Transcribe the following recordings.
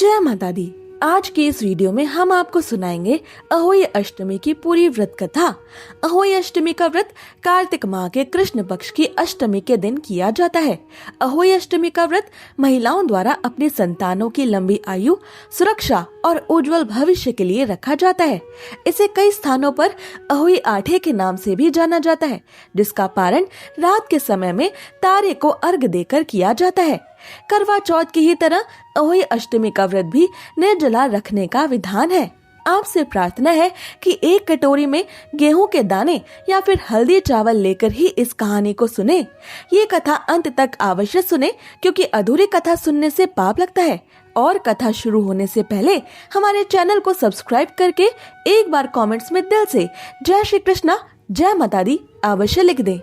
जय माता दी। आज की इस वीडियो में हम आपको सुनाएंगे अहोई अष्टमी की पूरी व्रत कथा। अहोई अष्टमी का व्रत कार्तिक माह के कृष्ण पक्ष की अष्टमी के दिन किया जाता है। अहोई अष्टमी का व्रत महिलाओं द्वारा अपनी संतानों की लंबी आयु, सुरक्षा और उज्जवल भविष्य के लिए रखा जाता है। इसे कई स्थानों पर अहोई आठे के नाम से भी जाना जाता है, जिसका पारण रात के समय में तारे को अर्घ देकर किया जाता है। करवा चौथ की ही तरह अहोई अष्टमी का व्रत भी निर्जला रखने का विधान है। आपसे प्रार्थना है कि एक कटोरी में गेहूं के दाने या फिर हल्दी चावल लेकर ही इस कहानी को सुने। ये कथा अंत तक अवश्य सुने, क्योंकि अधूरी कथा सुनने से पाप लगता है। और कथा शुरू होने से पहले हमारे चैनल को सब्सक्राइब करके एक बार कमेंट्स में दिल से जय श्री कृष्णा, जय माता दी अवश्य लिख दें।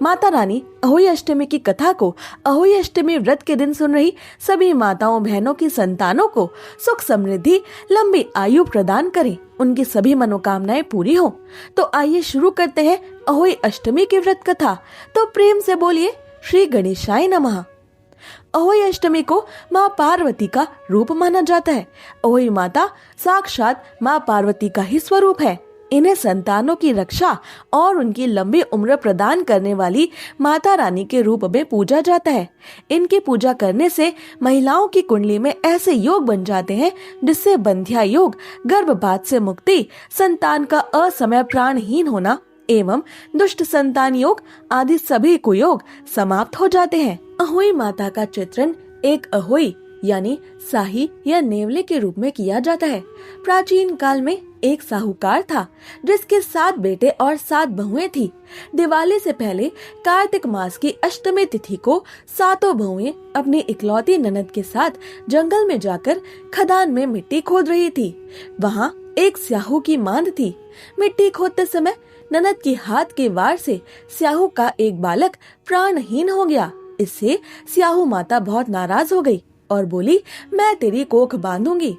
माता रानी अहोई अष्टमी की कथा को अहोई अष्टमी व्रत के दिन सुन रही सभी माताओं बहनों की संतानों को सुख समृद्धि, लंबी आयु प्रदान करें, उनकी सभी मनोकामनाएं पूरी हो। तो आइए शुरू करते हैं अहोई अष्टमी की व्रत कथा। तो प्रेम से बोलिए श्री गणेशाय नमः। अहोई अष्टमी को माँ पार्वती का रूप माना जाता है। अहोई माता साक्षात माँ पार्वती का ही स्वरूप है। इन्हें संतानों की रक्षा और उनकी लंबी उम्र प्रदान करने वाली माता रानी के रूप में पूजा जाता है। इनकी पूजा करने से महिलाओं की कुंडली में ऐसे योग बन जाते हैं जिससे बंध्या योग, गर्भपात से मुक्ति, संतान का असमय प्राणहीन होना एवं दुष्ट संतान योग आदि सभी कुयोग समाप्त हो जाते हैं। अहोई माता का चित्रण एक अहोई यानी साही या नेवले के रूप में किया जाता है। प्राचीन काल में एक साहूकार था जिसके 7 बेटे और 7 बहुएं थी। दिवाली से पहले कार्तिक मास की अष्टमी तिथि को 7 बहुएं अपनी इकलौती ननद के साथ जंगल में जाकर खदान में मिट्टी खोद रही थी। वहाँ एक स्याहू की मांद थी। मिट्टी खोदते समय ननद की हाथ के वार से स्याहू का एक बालक प्राणहीन हो गया। इससे स्याहू माता बहुत नाराज हो गई और बोली, मैं तेरी कोख बांधूंगी।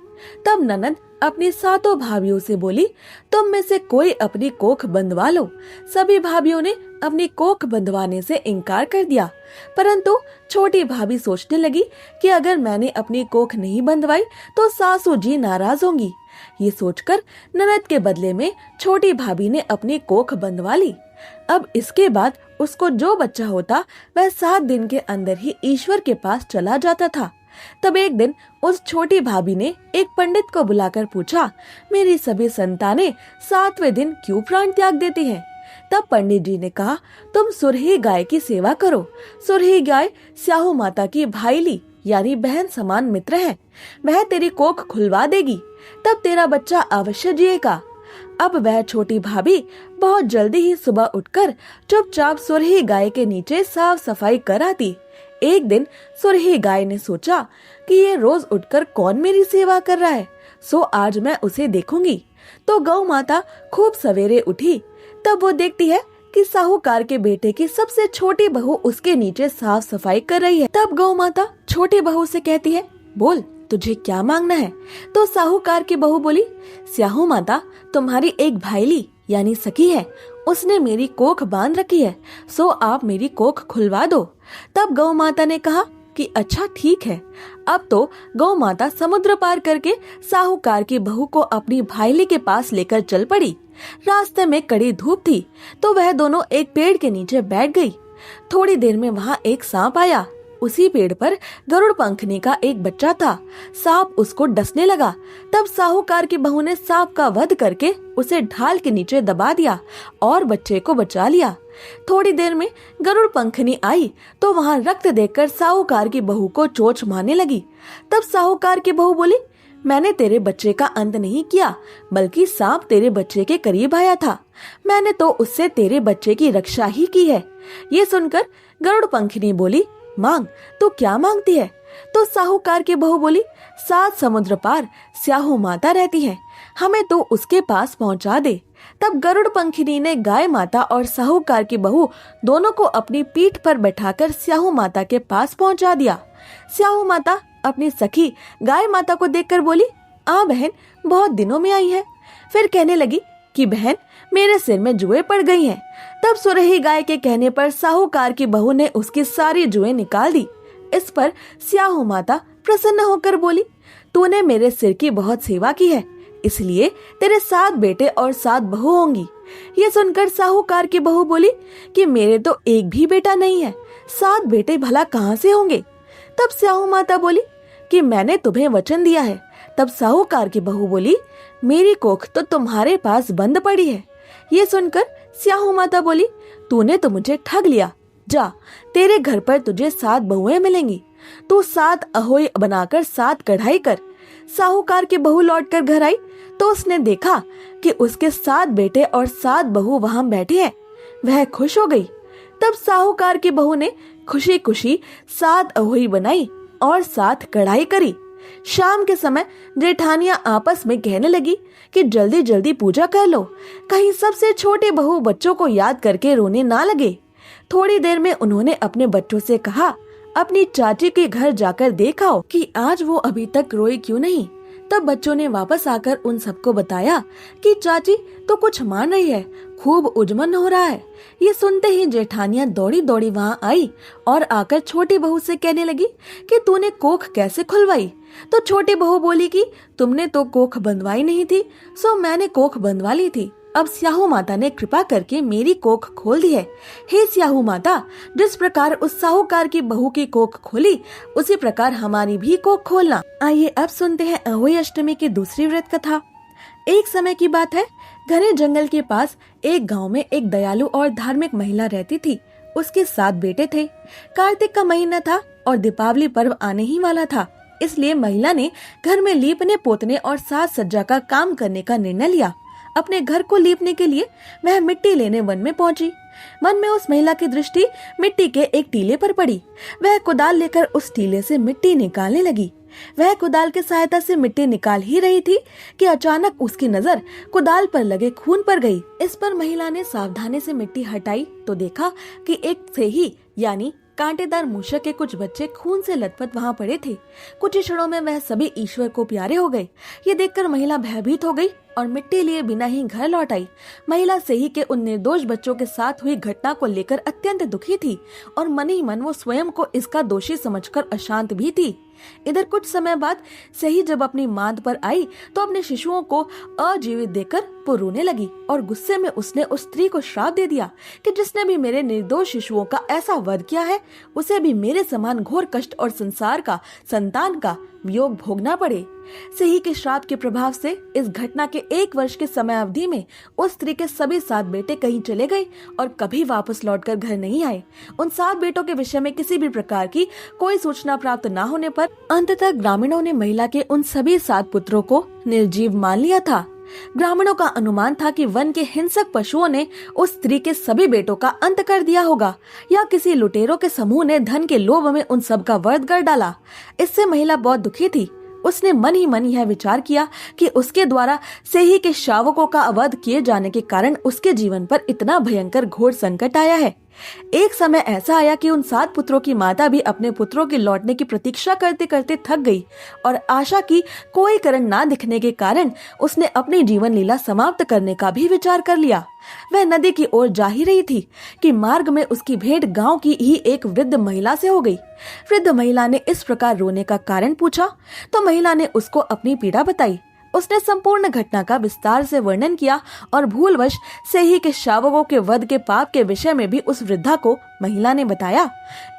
तब ननद अपनी 7 भाभियों से बोली, तुम में से कोई अपनी कोख बंधवा लो। सभी भाभियों ने अपनी कोख बंधवाने से इनकार कर दिया, परंतु छोटी भाभी सोचने लगी कि अगर मैंने अपनी कोख नहीं बंधवाई तो सासू जी नाराज होंगी। ये सोचकर ननद के बदले में छोटी भाभी ने अपनी कोख बंधवा ली। अब इसके बाद उसको जो बच्चा होता वह 7 दिन के अंदर ही ईश्वर के पास चला जाता था। तब एक दिन उस छोटी भाभी ने एक पंडित को बुलाकर पूछा, मेरी सभी संतानें 7वें दिन क्यों प्राण त्याग देती हैं? तब पंडित जी ने कहा, तुम सुरही गाय की सेवा करो। सुरही गाय स्याहू माता की भाईली यानी बहन समान मित्र है। वह तेरी कोख खुलवा देगी, तब तेरा बच्चा अवश्य जिएगा। अब वह छोटी भाभी बहुत जल्दी ही सुबह उठकर चुपचाप सुरही गाय के नीचे साफ सफाई कर आती। एक दिन सुरही गाय ने सोचा कि ये रोज उठकर कौन मेरी सेवा कर रहा है, सो आज मैं उसे देखूंगी। तो गौ माता खूब सवेरे उठी। तब वो देखती है कि साहूकार के बेटे की सबसे छोटी बहू उसके नीचे साफ सफाई कर रही है। तब गौ माता छोटी बहू से कहती है, बोल तुझे क्या मांगना है? तो साहूकार की बहू बोली, स्याहू माता तुम्हारी एक भाईली यानी सखी है, उसने मेरी कोख बांध रखी है, सो आप मेरी कोख खुलवा दो। तब गौ माता ने कहा कि अच्छा ठीक है। अब तो गौ माता समुद्र पार करके साहूकार की बहू को अपनी भाईली के पास लेकर चल पड़ी। रास्ते में कड़ी धूप थी तो वह दोनों एक पेड़ के नीचे बैठ गई। थोड़ी देर में वहाँ एक सांप आया। उसी पेड़ पर गरुड़ पंखनी का एक बच्चा था। सांप उसको डसने लगा। तब साहूकार की बहू ने सांप का वध करके उसे ढाल के नीचे दबा दिया और बच्चे को बचा लिया। थोड़ी देर में गरुड़ पंखनी आई तो वहाँ रक्त देखकर साहूकार की बहू को चोंच मारने लगी। तब साहूकार की बहू बोली, मैंने तेरे बच्चे का अंत नहीं किया, बल्कि सांप तेरे बच्चे के करीब आया था। मैंने तो उससे तेरे बच्चे की रक्षा ही की है। ये सुनकर गरुड़ पंखनी बोली, मांग, तू क्या मांगती है? तो साहूकार की बहू बोली, 7 समुद्र पार स्याहू माता रहती है, हमें तो उसके पास पहुंचा दे। तब गरुड़ पंखिनी ने गाय माता और साहूकार की बहू दोनों को अपनी पीठ पर बैठाकर स्याहू माता के पास पहुंचा दिया। स्याहू माता अपनी सखी गाय माता को देखकर बोली, आ बहन, बहुत दिनों में आई है। फिर कहने लगी कि बहन, मेरे सिर में जुएं पड़ गई हैं। तब सुरही गाय के कहने पर साहूकार की बहू ने उसकी सारी जुएं निकाल दी। इस पर स्याहू माता प्रसन्न होकर बोली, तूने मेरे सिर की बहुत सेवा की है, इसलिए तेरे 7 बेटे और 7 बहू होंगी। ये सुनकर साहूकार की बहू बोली कि मेरे तो एक भी बेटा नहीं है, 7 बेटे भला कहाँ से होंगे। तब स्याहू माता बोली कि मैंने तुम्हें वचन दिया है। तब साहूकार की बहू बोली, मेरी कोख तो तुम्हारे पास बंद पड़ी है। ये सुनकर स्याहू माता बोली, तूने तो मुझे ठग लिया। जा, तेरे घर पर तुझे 7 बहुएं मिलेंगी। तू 7 अहोई बनाकर 7 कढ़ाई कर। साहूकार की बहू लौटकर घर आई तो उसने देखा कि उसके 7 बेटे और 7 बहू वहां बैठे हैं। वह खुश हो गई। तब साहूकार की बहू ने खुशी खुशी 7 अहोई बनाई और 7 कढ़ाई करी। शाम के समय जेठानियां आपस में कहने लगी कि जल्दी जल्दी पूजा कर लो, कहीं सबसे छोटे बहू बच्चों को याद करके रोने ना लगे। थोड़ी देर में उन्होंने अपने बच्चों से कहा, अपनी चाची के घर जाकर देखाओ कि आज वो अभी तक रोई क्यों नहीं। तब बच्चों ने वापस आकर उन सबको बताया कि चाची तो कुछ मान रही है, खूब उजमन हो रहा है। ये सुनते ही जेठानियां दौड़ी दौड़ी वहाँ आई और आकर छोटी बहू से कहने लगी कि तूने कोख कैसे खुलवाई। तो छोटी बहू बोली कि तुमने तो कोख बंधवाई नहीं थी, सो मैंने कोख बंधवा ली थी। अब स्याहू माता ने कृपा करके मेरी कोख खोल दी है। हे स्याहू माता, जिस प्रकार उस साहूकार की बहू की कोख खोली, उसी प्रकार हमारी भी कोख खोलना। आइए अब सुनते हैं अहोई अष्टमी की दूसरी व्रत कथा। एक समय की बात है, घने जंगल के पास एक गांव में एक दयालु और धार्मिक महिला रहती थी। उसके 7 बेटे थे। कार्तिक का महीना था और दीपावली पर्व आने ही वाला था, इसलिए महिला ने घर में लीपने पोतने और साज सज्जा का काम करने का निर्णय लिया। अपने घर को लीपने के लिए वह मिट्टी लेने वन में पहुंची। मन में उस महिला की दृष्टि मिट्टी के एक टीले पर पड़ी। वह कुदाल लेकर उस टीले से मिट्टी निकालने लगी। वह कुदाल की सहायता से मिट्टी निकाल ही रही थी कि अचानक उसकी नजर कुदाल पर लगे खून पर गई। इस पर महिला ने सावधानी से मिट्टी हटाई तो देखा कि एक सेही यानी कांटेदार मूषक के कुछ बच्चे खून से लथपथ वहाँ पड़े थे। कुछ ही क्षणों में वह सभी ईश्वर को प्यारे हो गए। ये देखकर महिला भयभीत हो गई और मिट्टी लिए बिना ही घर लौट आई। महिला सेही के उन निर्दोष बच्चों के साथ हुई घटना को लेकर अत्यंत दुखी थी और मन ही मन वो स्वयं को इसका दोषी समझकर अशांत भी थी। इधर कुछ समय बाद सेही जब अपनी मांद पर आई तो अपने शिशुओं को अजीवित देकर वो रोने लगी और गुस्से में उसने उस स्त्री को श्राप दे दिया कि जिसने भी मेरे निर्दोष शिशुओं का ऐसा वध किया है, उसे भी मेरे समान घोर कष्ट और संसार का संतान का वियोग भोगना पड़े। सेही के श्राप के प्रभाव से इस घटना के 1 वर्ष के समय अवधि में उस स्त्री के सभी 7 बेटे कहीं चले गए और कभी वापस लौटकर घर नहीं आए। उन 7 बेटों के विषय में किसी भी प्रकार की कोई सूचना प्राप्त न होने पर अंततः ग्रामीणों ने महिला के उन सभी 7 पुत्रों को निर्जीव मान लिया था। ग्रामीणों का अनुमान था कि वन के हिंसक पशुओं ने उस स्त्री के सभी बेटों का अंत कर दिया होगा या किसी लुटेरों के समूह ने धन के लोभ में उन सब का वध कर डाला। इससे महिला बहुत दुखी थी। उसने मन ही मन यह विचार किया कि उसके द्वारा सेही के शावकों का वध किए जाने के कारण उसके जीवन पर इतना भयंकर घोर संकट आया है। एक समय ऐसा आया कि उन 7 पुत्रों की माता भी अपने पुत्रों के लौटने की प्रतीक्षा करते करते थक गई और आशा की कोई कारण ना दिखने के कारण उसने अपनी जीवन लीला समाप्त करने का भी विचार कर लिया। वह नदी की ओर जा ही रही थी कि मार्ग में उसकी भेंट गांव की ही एक वृद्ध महिला से हो गई। वृद्ध महिला ने इस प्रकार रोने का कारण पूछा तो महिला ने उसको अपनी पीड़ा बताई। उसने संपूर्ण घटना का विस्तार से वर्णन किया और भूलवश सेही के शावकों के वध के पाप के विषय में भी उस वृद्धा को महिला ने बताया।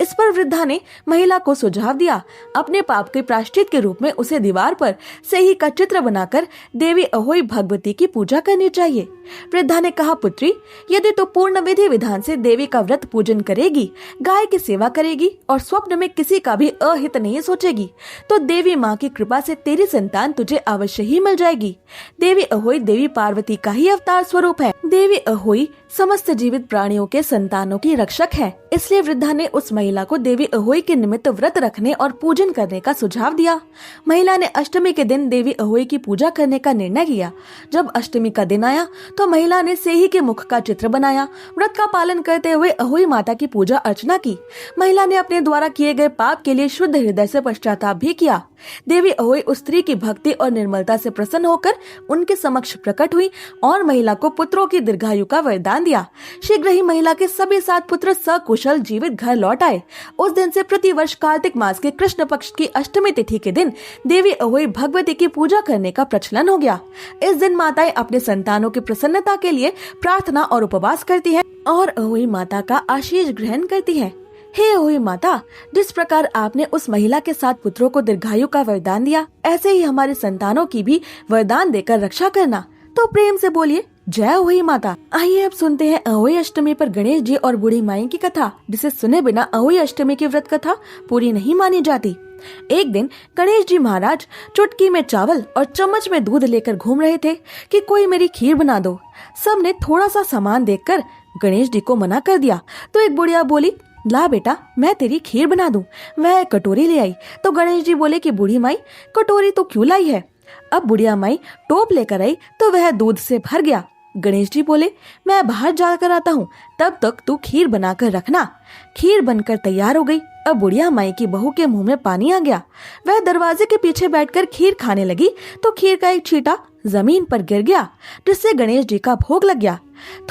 इस पर वृद्धा ने महिला को सुझाव दिया अपने पाप के प्रायश्चित के रूप में उसे दीवार पर सेही का चित्र बनाकर देवी अहोई भगवती की पूजा करनी चाहिए। वृद्धा ने कहा, पुत्री, यदि तो पूर्ण विधि विधान से देवी का व्रत पूजन करेगी, गाय की सेवा करेगी और स्वप्न में किसी का भी अहित नहीं सोचेगी, तो देवी माँ की कृपा से तेरी संतान तुझे अवश्य ही मिल जाएगी। देवी अहोई देवी पार्वती का ही अवतार स्वरूप है। देवी अहोई समस्त जीवित प्राणियों के संतानों की रक्षक है। इसलिए वृद्धा ने उस महिला को देवी अहोई के निमित्त व्रत रखने और पूजन करने का सुझाव दिया। महिला ने अष्टमी के दिन देवी अहोई की पूजा करने का निर्णय किया। जब अष्टमी का दिन आया तो महिला ने सेही के मुख का चित्र बनाया। व्रत का पालन करते हुए अहोई माता की पूजा अर्चना की। महिला ने अपने द्वारा किए गए पाप के लिए शुद्ध हृदय से पश्चाताप भी किया। देवी अहोई उस स्त्री की भक्ति और निर्मलता से प्रसन्न होकर उनके समक्ष प्रकट हुई और महिला को पुत्रों की दीर्घायु का वरदान दिया। शीघ्र ही महिला के सभी 7 पुत्र सकुशल सकुशल जीवित घर लौट आए। उस दिन से प्रतिवर्ष कार्तिक मास के कृष्ण पक्ष की अष्टमी तिथि के दिन देवी अहोई भगवती की पूजा करने का प्रचलन हो गया। इस दिन माताएं अपने संतानों की प्रसन्नता के लिए प्रार्थना और उपवास करती हैं और अहोई माता का आशीष ग्रहण करती हैं। हे अहोई माता, जिस प्रकार आपने उस महिला के 7 पुत्रों को दीर्घायु का वरदान दिया, ऐसे ही हमारे संतानों की भी वरदान देकर रक्षा करना। तो प्रेम से बोलिए जय अहोई माता। आइए अब सुनते हैं अहोई अष्टमी पर गणेश जी और बूढ़ी माई की कथा, जिसे सुने बिना अहोई अष्टमी की व्रत कथा पूरी नहीं मानी जाती। एक दिन गणेश जी महाराज चुटकी में चावल और चम्मच में दूध लेकर घूम रहे थे कि कोई मेरी खीर बना दो। सबने थोड़ा सा सामान देखकर गणेश जी को मना कर दिया तो एक बुढ़िया बोली, ला बेटा, मैं तेरी खीर बना दूं। वह एक कटोरी ले आई तो गणेश जी बोले कि बूढ़ी माई, कटोरी तो क्यों लाई है? अब बुढ़िया माई टोप लेकर आई तो वह दूध से भर गया। गणेश जी बोले, मैं बाहर जाकर आता हूँ, तब तक तू खीर बनाकर रखना। खीर बनकर तैयार हो गई। अब बुढ़िया माई की बहू के मुंह में पानी आ गया। वह दरवाजे के पीछे बैठकर खीर खाने लगी तो खीर का एक छींटा जमीन पर गिर गया, जिससे गणेश जी का भोग लग गया।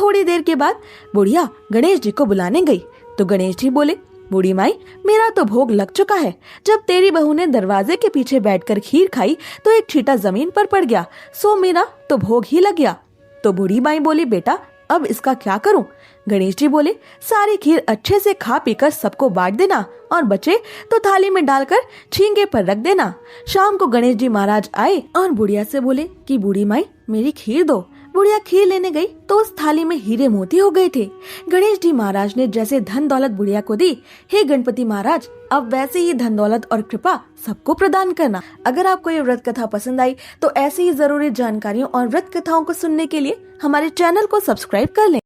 थोड़ी देर के बाद बुढ़िया गणेश जी को बुलाने गई तो गणेश जी बोले, बूढ़ी माई, मेरा तो भोग लग चुका है। जब तेरी बहू ने दरवाजे के पीछे बैठकर खीर खाई तो एक छींटा जमीन पर पड़ गया, सो मेरा तो भोग ही लग गया। तो बूढ़ी माई बोली, बेटा अब इसका क्या करूं? गणेश जी बोले, सारी खीर अच्छे से खा पीकर सबको बांट देना और बचे तो थाली में डालकर छींगे पर रख देना। शाम को गणेश जी महाराज आए और बुढ़िया से बोले कि बूढ़ी माई, मेरी खीर दो। बुढ़िया खीर लेने गई तो उस थाली में हीरे मोती हो गए थे। गणेश जी महाराज ने जैसे धन दौलत बुढ़िया को दी, हे गणपति महाराज, अब वैसे ही धन दौलत और कृपा सबको प्रदान करना। अगर आपको ये व्रत कथा पसंद आई तो ऐसी ही जरूरी जानकारियों और व्रत कथाओं को सुनने के लिए हमारे चैनल को सब्सक्राइब कर लें।